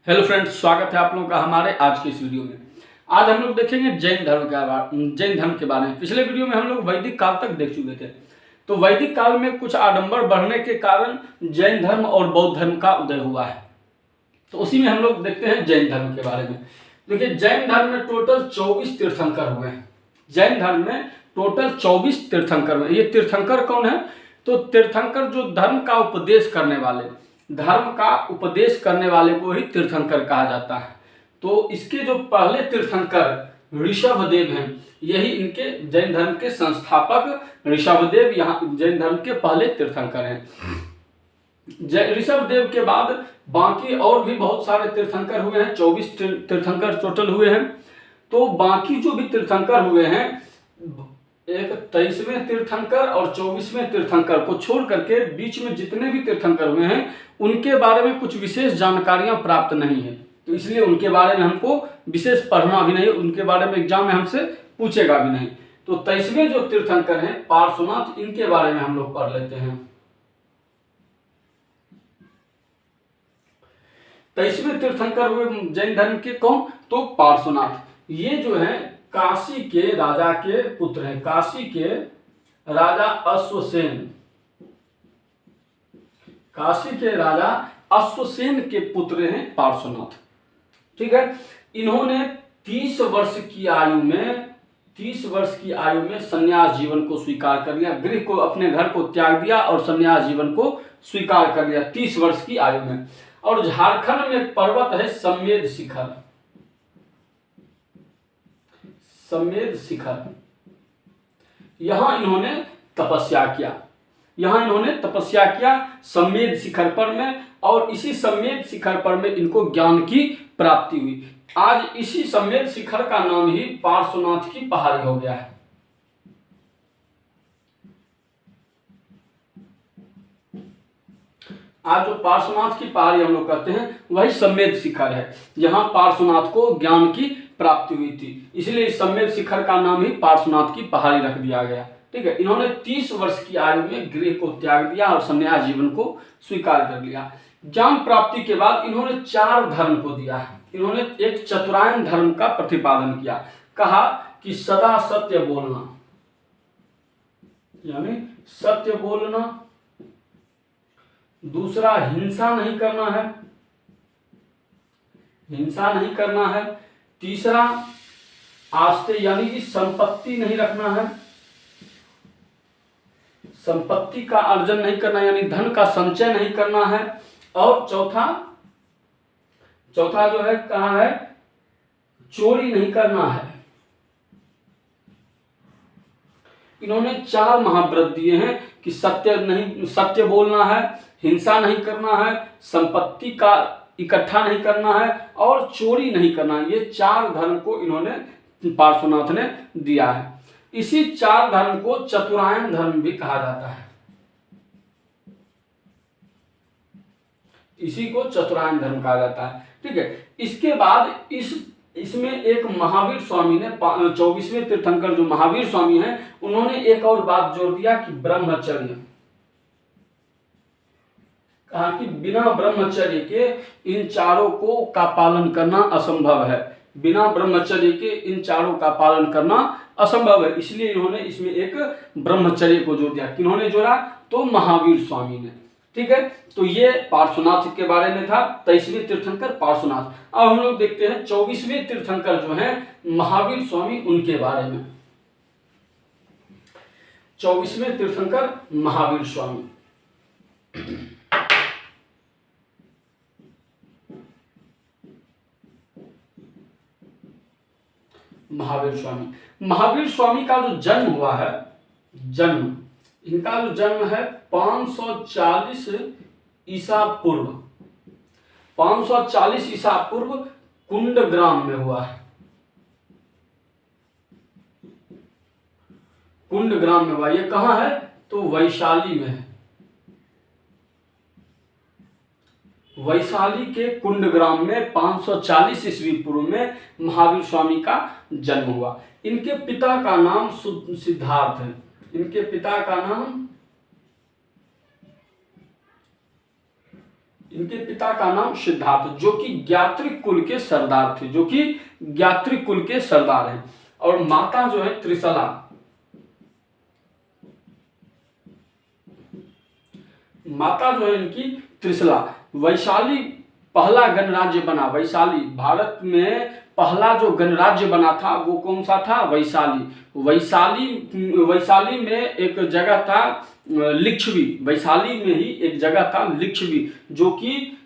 Hello friends, स्वागत है आप लोगों का हमारे आज की इस वीडियो में। आज हम लोग देखेंगे जैन धर्म के बारे में। पिछले वीडियो में हम लोग वैदिक काल तक देख चुके थे। तो वैदिक काल में कुछ आडंबर बढ़ने के कारण जैन धर्म और बौद्ध धर्म का उदय हुआ है। तो उसी में हम लोग देखते हैं जैन धर्म के बारे में। देखिए, जैन धर्म में टोटल 24 तीर्थंकर हुए हैं। जैन धर्म में टोटल 24 तीर्थंकर हुए। ये तीर्थंकर कौन है? तो तीर्थंकर जो धर्म का उपदेश करने वाले को ही तीर्थंकर कहा जाता है। तो इसके जो पहले तीर्थंकर ऋषभदेव हैं, यही इनके जैन धर्म के संस्थापक ऋषभदेव यहाँ जैन धर्म के पहले तीर्थंकर हैं। ऋषभदेव के बाद बाकी और भी बहुत सारे तीर्थंकर हुए हैं। 24 तीर्थंकर टोटल हुए हैं। तो बाकी जो भी तीर्थंकर हुए हैं, एक 23वें तीर्थंकर और 24वें तीर्थंकर को छोड़ करके बीच में जितने भी तीर्थंकर हुए हैं उनके बारे में कुछ विशेष जानकारियां प्राप्त नहीं है। तो इसलिए उनके बारे में हमको विशेष पढ़ना भी नहीं, उनके बारे में एग्जाम में हमसे पूछेगा भी नहीं। तो 23वें जो तीर्थंकर हैं पार्श्वनाथ, इनके बारे में हम लोग पढ़ लेते हैं। 23वें तीर्थंकर हुए जैन धर्म के कौन? तो पार्श्वनाथ। ये जो है काशी के राजा के पुत्र हैं। काशी के राजा अश्वसेन के पुत्र हैं पार्श्वनाथ। ठीक है। इन्होंने 30 वर्ष की आयु में संन्यास जीवन को स्वीकार कर लिया। गृह को, अपने घर को त्याग दिया और संन्यास जीवन को स्वीकार कर लिया 30 वर्ष की आयु में। और झारखंड में एक पर्वत है समेध शिखर, यहां इन्होंने तपस्या किया समेध शिखर पर में। और इसी समेध शिखर पर में इनको ज्ञान की प्राप्ति हुई। आज इसी समेध शिखर का नाम ही पार्श्वनाथ की पहाड़ी हो गया है। आज जो पार्श्वनाथ की पहाड़ी हम लोग कहते हैं वही समेध शिखर है। यहाँ पार्श्वनाथ को ज्ञान की प्राप्ति हुई थी, इसलिए इस समेध शिखर का नाम ही पार्श्वनाथ की पहाड़ी रख दिया गया। ठीक है। इन्होंने 30 वर्ष की आयु में गृह को त्याग दिया और संन्यास जीवन को स्वीकार कर लिया। ज्ञान प्राप्ति के बाद इन्होंने 4 धर्म को दिया है। इन्होंने एक चतुरायन धर्म का प्रतिपादन किया। कहा कि सदा सत्य बोलना, यानी सत्य बोलना। दूसरा, हिंसा नहीं करना है। तीसरा, आस्ते यानी कि संपत्ति नहीं रखना है, संपत्ति का अर्जन नहीं करना, यानी धन का संचय नहीं करना है। और चौथा जो है, कहा है चोरी नहीं करना है। इन्होंने 4 महाव्रत दिए हैं कि सत्य बोलना है, हिंसा नहीं करना है, संपत्ति का इकट्ठा नहीं करना है और चोरी नहीं करना है। ये 4 धर्म को इन्होंने पार्श्वनाथ ने दिया है। इसी 4 धर्म को चतुरायन धर्म भी कहा जाता है। इसी को चतुरायन धर्म कहा जाता है। ठीक है। इसके बाद इसमें एक महावीर स्वामी ने, 24वें तीर्थंकर जो महावीर स्वामी हैं, उन्होंने एक और बात जोड़ दिया कि ब्रह्मचर्य। कहा कि बिना ब्रह्मचर्य के इन चारों को का पालन करना असंभव है। बिना ब्रह्मचर्य के इन चारों का पालन करना असंभव है। इसलिए इन्होंने इसमें एक ब्रह्मचर्य को जोड़ दिया। किन्होंने जोड़ा? तो महावीर स्वामी ने। ठीक है। तो ये पार्श्वनाथ के बारे में था, 23वें तीर्थंकर पार्श्वनाथ। अब हम लोग देखते हैं 24वें तीर्थंकर जो हैं महावीर स्वामी, उनके बारे में। 24वें तीर्थंकर महावीर स्वामी। महावीर स्वामी का जो जन्म हुआ है, इनका जो जन्म है 540 ईसा पूर्व, 540 ईसा पूर्व कुंडग्राम में हुआ है। कुंडग्राम में हुआ। ये कहाँ है? तो वैशाली में है। वैशाली के कुंडग्राम में 540 ईस्वी पूर्व में महावीर स्वामी का जन्म हुआ। इनके पिता का नाम सिद्धार्थ है। इनके पिता का नाम इनके पिता का नाम सिद्धार्थ, जो कि ज्ञात्रिक कुल के सरदार थे, जो कि ज्ञात्रिक कुल के सरदार हैं। और माता जो है त्रिशला, माता जो है इनकी त्रिशला। वैशाली पहला गणराज्य बना, वैशाली भारत में पहला जो गणराज्य बना था वो कौन सा था? वैशाली। वैशाली में एक जगह था लिच्छवी, वैशाली में ही एक जगह था लिच्छवी, जो कि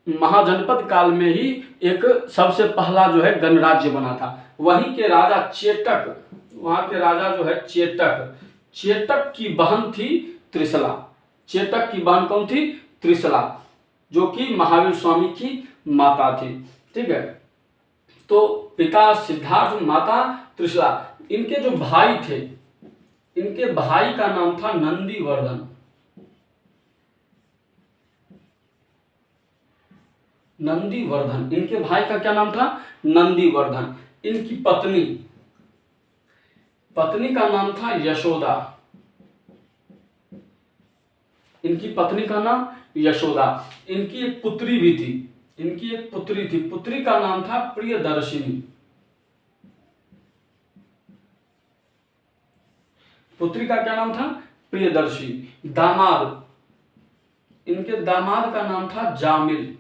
महाजनपद काल में ही एक सबसे पहला जो है गणराज्य बना था। वहीं के राजा चेटक, वहां के राजा जो है चेटक, चेटक की बहन थी त्रिशला। चेटक की बहन कौन थी? त्रिशला, जो कि महावीर स्वामी की माता थी। ठीक है, तो पिता सिद्धार्थ, माता त्रिशला। इनके जो भाई थे, इनके भाई का नाम था नंदीवर्धन। नंदीवर्धन, इनके भाई का क्या नाम था? नंदीवर्धन। इनकी पत्नी का नाम था यशोदा। इनकी पत्नी का नाम यशोदा। इनकी एक पुत्री भी थी, इनकी एक पुत्री थी, पुत्री का नाम था प्रियदर्शिनी। पुत्री का क्या नाम था? प्रियदर्शी। दामाद, इनके दामाद का नाम था जामिल।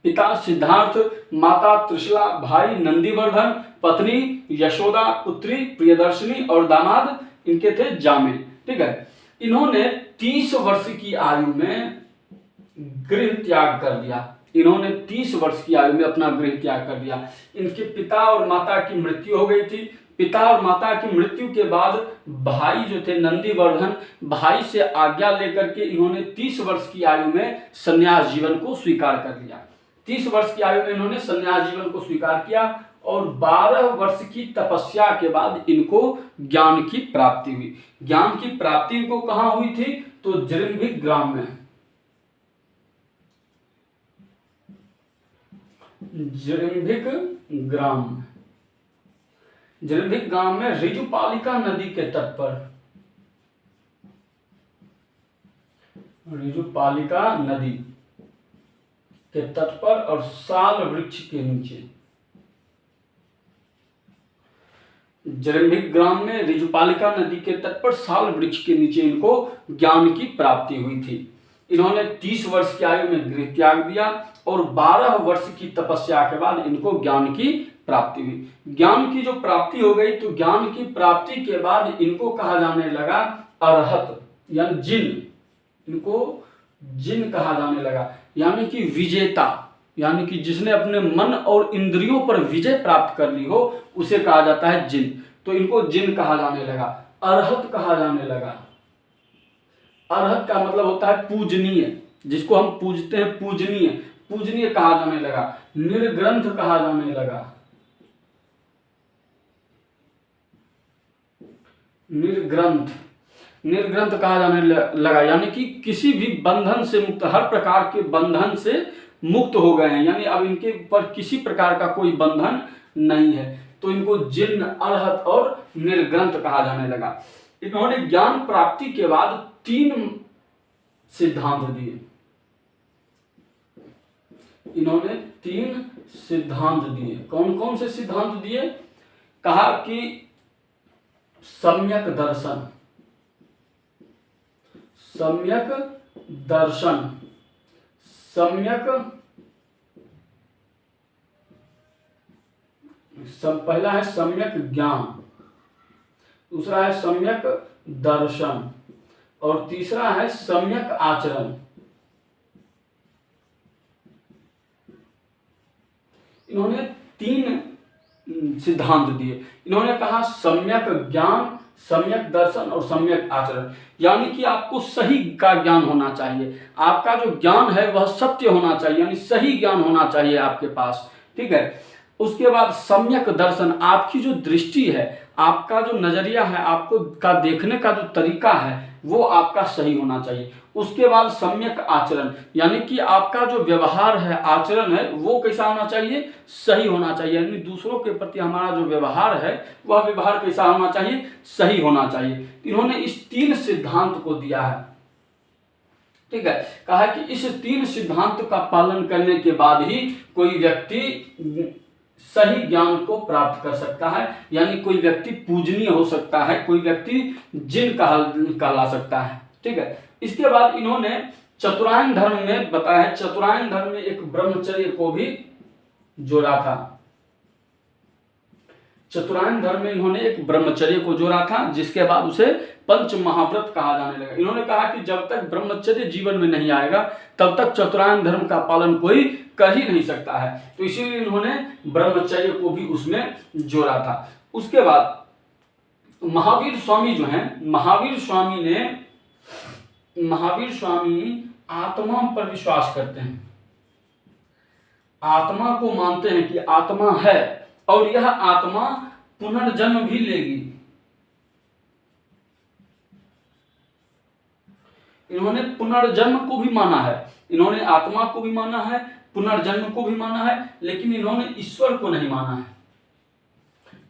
पिता सिद्धार्थ, माता त्रिशला, भाई नंदीवर्धन, पत्नी यशोदा, पुत्री प्रियदर्शिनी और दामाद इनके थे जामिल। ठीक है, इन्होंने 30 वर्ष की आयु में गृह त्याग कर दिया। इन्होंने 30 वर्ष की आयु में अपना गृह त्याग कर दिया। इनके पिता और माता की मृत्यु हो गई थी। पिता और माता की मृत्यु के बाद भाई जो थे नंदीवर्धन, भाई से आज्ञा लेकर के इन्होंने 30 वर्ष की आयु में संन्यास जीवन को स्वीकार कर लिया। 30 वर्ष की आयु में इन्होंने संन्यास जीवन को स्वीकार किया और 12 वर्ष की तपस्या के बाद इनको ज्ञान की प्राप्ति हुई। ज्ञान की प्राप्ति इनको कहाँ हुई थी? तो जृंभिक ग्राम में, जृंभिक ग्राम, जृंभिक ग्राम में ऋजुपालिका नदी के तट पर, ऋजुपालिका नदी के तट पर और साल वृक्ष के नीचे। जृंभिक ग्राम में ऋजुपालिका नदी के तट पर साल वृक्ष के नीचे इनको ज्ञान की प्राप्ति हुई थी। इन्होंने 30 वर्ष की आयु में गृह त्याग दिया और 12 वर्ष की तपस्या के बाद इनको ज्ञान की प्राप्ति हुई। ज्ञान की जो प्राप्ति हो गई तो ज्ञान की प्राप्ति के बाद इनको कहा जाने लगा अरहत, यानी जिन। इनको जिन कहा जाने लगा, यानी कि विजेता, यानी कि जिसने अपने मन और इंद्रियों पर विजय प्राप्त कर ली हो उसे कहा जाता है जिन। तो इनको जिन कहा जाने लगा, अरहत कहा जाने लगा। अरहत का मतलब होता है पूजनीय, जिसको हम पूजते हैं पूजनीय, पूजनीय कहा जाने लगा। निर्ग्रंथ कहा जाने लगा, निर्ग्रंथ, निर्ग्रंथ कहा जाने लगा, यानी कि किसी भी बंधन से मुक्त, हर प्रकार के बंधन से मुक्त हो गए हैं, यानी अब इनके ऊपर किसी प्रकार का कोई बंधन नहीं है। तो इनको जिन, अरहत और निर्ग्रंथ कहा जाने लगा। इन्होंने ज्ञान प्राप्ति के बाद 3 सिद्धांत दिए। इन्होंने 3 सिद्धांत दिए। कौन कौन से सिद्धांत दिए? कहा कि सम्यक दर्शन, सम्यक दर्शन, सम्यक, पहला है सम्यक ज्ञान, दूसरा है सम्यक दर्शन और तीसरा है सम्यक आचरण। इन्होंने 3 सिद्धांत दिए। इन्होंने कहा सम्यक ज्ञान, सम्यक दर्शन और सम्यक आचरण, यानी कि आपको सही का ज्ञान होना चाहिए। आपका जो ज्ञान है वह सत्य होना चाहिए, यानी सही ज्ञान होना चाहिए आपके पास। ठीक है, उसके बाद सम्यक दर्शन, आपकी जो दृष्टि है, आपका जो नजरिया है, आपको का देखने का जो तरीका है वो आपका सही होना चाहिए। उसके बाद सम्यक आचरण, यानी कि आपका जो व्यवहार है, आचरण है, वो कैसा होना चाहिए, सही होना चाहिए। यानी दूसरों के प्रति हमारा जो व्यवहार है वह व्यवहार कैसा होना चाहिए, सही होना चाहिए। इन्होंने इस 3 सिद्धांत को दिया है, ठीक है। कहा कि इस 3 सिद्धांत का पालन करने के बाद ही कोई व्यक्ति सही ज्ञान को प्राप्त कर सकता है, यानी कोई व्यक्ति पूजनीय हो सकता है, कोई व्यक्ति जिन कहला सकता है, ठीक है। इसके बाद इन्होंने चतुरायन धर्म में बताया, चतुरायन धर्म में एक ब्रह्मचर्य को भी जोड़ा था। चतुरायन धर्म में इन्होंने एक ब्रह्मचर्य को जोड़ा था, जिसके बाद उसे पंच महाव्रत कहा जाने लगा। इन्होंने कहा कि जब तक ब्रह्मचर्य जीवन में नहीं आएगा तब तक चतुरायन धर्म का पालन कोई कर ही नहीं सकता है, तो इसीलिए इन्होंने ब्रह्मचर्य को भी उसमें जोड़ा था। उसके बाद महावीर स्वामी जो हैं, महावीर स्वामी आत्मा पर विश्वास करते हैं, आत्मा को मानते हैं कि आत्मा है और यह आत्मा पुनर्जन्म भी लेगी। इन्होंने पुनर्जन्म को भी माना है, इन्होंने आत्मा को भी माना है, पुनर्जन्म को भी माना है, लेकिन इन्होंने ईश्वर को नहीं माना है।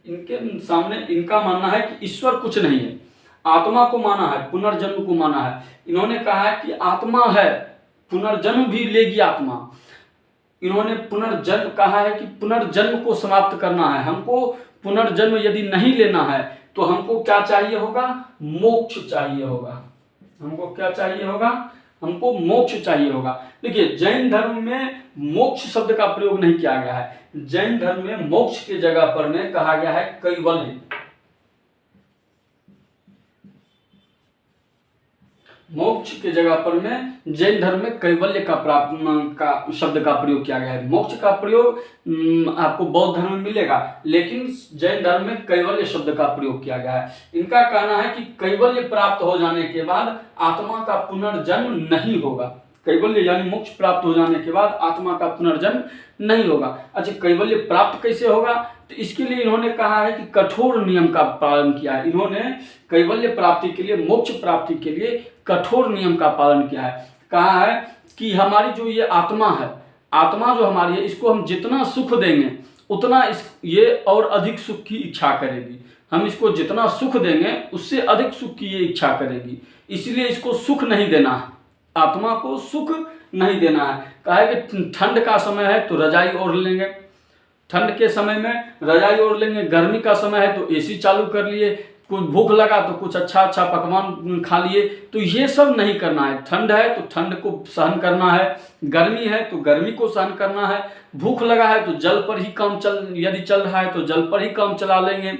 इनके सामने इनका मानना है कि ईश्वर कुछ नहीं है, आत्मा को माना है, पुनर्जन्म को माना है। इन्होंने कहा है कि आत्मा है, पुनर्जन्म भी लेगी आत्मा। इन्होंने पुनर्जन्म कहा है कि पुनर्जन्म को समाप्त करना है, हमको पुनर्जन्म यदि नहीं लेना है तो हमको क्या चाहिए होगा, मोक्ष चाहिए होगा। हमको क्या चाहिए होगा, हमको मोक्ष चाहिए होगा। देखिए जैन धर्म में मोक्ष शब्द का प्रयोग नहीं किया गया है, जैन धर्म में मोक्ष की जगह पर में कहा गया है कैवल्य। मोक्ष के जगह पर में जैन धर्म में कैवल्य का शब्द का प्रयोग किया गया है। मोक्ष का प्रयोग आपको बौद्ध धर्म में मिलेगा, लेकिन जैन धर्म में कैवल्य शब्द का प्रयोग किया गया है। इनका कहना है कि कैवल्य प्राप्त हो जाने के बाद आत्मा का पुनर्जन्म नहीं होगा। कैवल्य यानी मोक्ष प्राप्त हो जाने के बाद आत्मा का पुनर्जन्म नहीं होगा। अच्छा, कैवल्य प्राप्त कैसे होगा, तो इसके लिए इन्होंने कहा है कि कठोर नियम का पालन किया है। इन्होंने कैवल्य प्राप्ति के लिए, मोक्ष प्राप्ति के लिए कठोर नियम का पालन किया है। कहा है कि हमारी जो ये आत्मा है, आत्मा जो हमारी है, इसको हम जितना सुख देंगे उतना ये और अधिक सुख की इच्छा करेगी। हम इसको जितना सुख देंगे उससे अधिक सुख की ये इच्छा करेगी, इसलिए इसको सुख नहीं देना है, आत्मा को सुख नहीं देना है। कहा है कि ठंड का समय है तो रजाई ओढ़ लेंगे, ठंड के समय में रजाई ओढ़ लेंगे, गर्मी का समय है तो एसी चालू कर लिए, कुछ भूख लगा तो कुछ अच्छा पकवान खा लिए। तो ये सब नहीं करना है। ठंड है तो ठंड को सहन करना है, गर्मी है तो गर्मी को सहन करना है, भूख लगा है तो जल पर ही काम यदि चल रहा है तो जल पर ही काम चला लेंगे।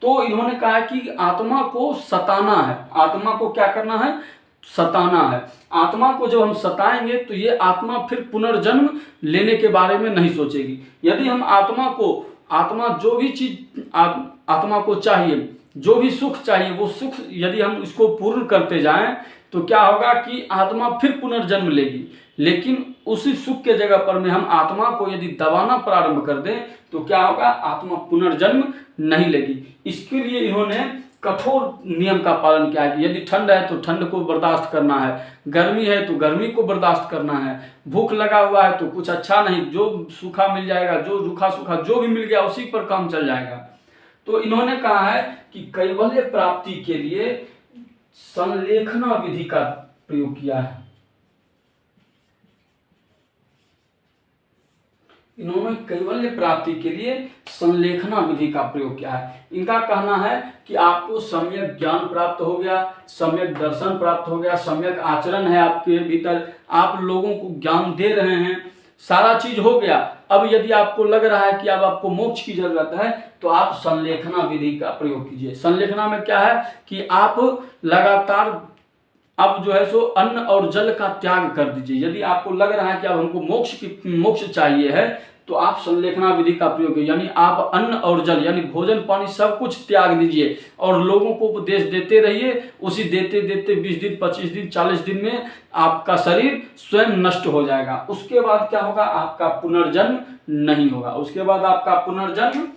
तो इन्होंने कहा है कि आत्मा को सताना है, आत्मा को क्या करना है, सताना है। आत्मा को जब हम सताएंगे तो ये आत्मा फिर पुनर्जन्म लेने के बारे में नहीं सोचेगी। यदि हम आत्मा जो भी चीज आत्मा को चाहिए, जो भी सुख चाहिए, वो सुख यदि हम इसको पूर्ण करते जाएं तो क्या होगा कि आत्मा फिर पुनर्जन्म लेगी। लेकिन उसी सुख के जगह पर में हम आत्मा को यदि दबाना प्रारंभ कर दें तो क्या होगा, आत्मा पुनर्जन्म नहीं लेगी। इसके लिए इन्होंने कठोर नियम का पालन किया है कि यदि ठंड है तो ठंड को बर्दाश्त करना है, गर्मी है तो गर्मी को बर्दाश्त करना है, भूख लगा हुआ है तो कुछ अच्छा नहीं, जो सूखा मिल जाएगा, जो रूखा सूखा जो भी मिल गया उसी पर काम चल जाएगा। तो इन्होंने कहा है कि कैवल्य प्राप्ति के लिए संलेखना विधि का प्रयोग किया है। इन्होंने कैवल्य प्राप्ति के लिए संलेखना विधि का प्रयोग किया है। इनका कहना है कि आपको सम्यक ज्ञान प्राप्त हो गया, सम्यक दर्शन प्राप्त हो गया, सम्यक आचरण है आपके भीतर, आप लोगों को ज्ञान दे रहे हैं, सारा चीज हो गया। अब यदि आपको लग रहा है कि अब आपको मोक्ष की जरूरत है तो आप संलेखना विधि का प्रयोग कीजिए। संलेखना में क्या है कि आप लगातार अब जो है सो अन्न और जल का त्याग कर दीजिए। यदि आपको लग रहा है कि अब हमको मोक्ष चाहिए है तो आप संलेखना विधि का प्रयोग कीजिए, यानी आप अन्न और जल यानी भोजन पानी सब कुछ त्याग दीजिए और लोगों को उपदेश देते रहिए। उसी देते देते 20 दिन 25 दिन 40 दिन में आपका शरीर स्वयं नष्ट हो जाएगा। उसके बाद क्या होगा, आपका पुनर्जन्म नहीं होगा, उसके बाद आपका पुनर्जन्म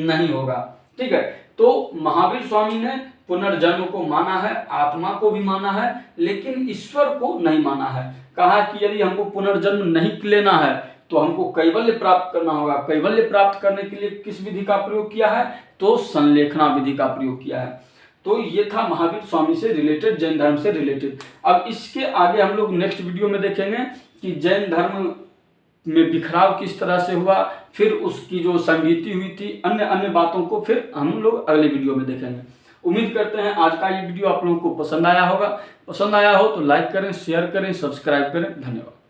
नहीं होगा। ठीक है, तो महावीर स्वामी ने पुनर्जन्म को माना है, आत्मा को भी माना है, लेकिन ईश्वर को नहीं माना है। कहा कि यदि हमको पुनर्जन्म नहीं लेना है तो हमको कैवल्य प्राप्त करना होगा। कैवल्य प्राप्त करने के लिए किस विधि का प्रयोग किया है? तो संलेखना विधि का प्रयोग किया है। तो ये था महावीर स्वामी से रिलेटेड, जैन धर्म से रिलेटेड। अब इसके आगे हम लोग नेक्स्ट वीडियो में देखेंगे कि जैन धर्म में बिखराव किस तरह से हुआ, फिर उसकी जो संगीति हुई थी, अन्य अन्य बातों को फिर हम लोग अगले वीडियो में देखेंगे। उम्मीद करते हैं आज का ये वीडियो आप लोगों को पसंद आया होगा। पसंद आया हो तो लाइक करें, शेयर करें, सब्सक्राइब करें। धन्यवाद।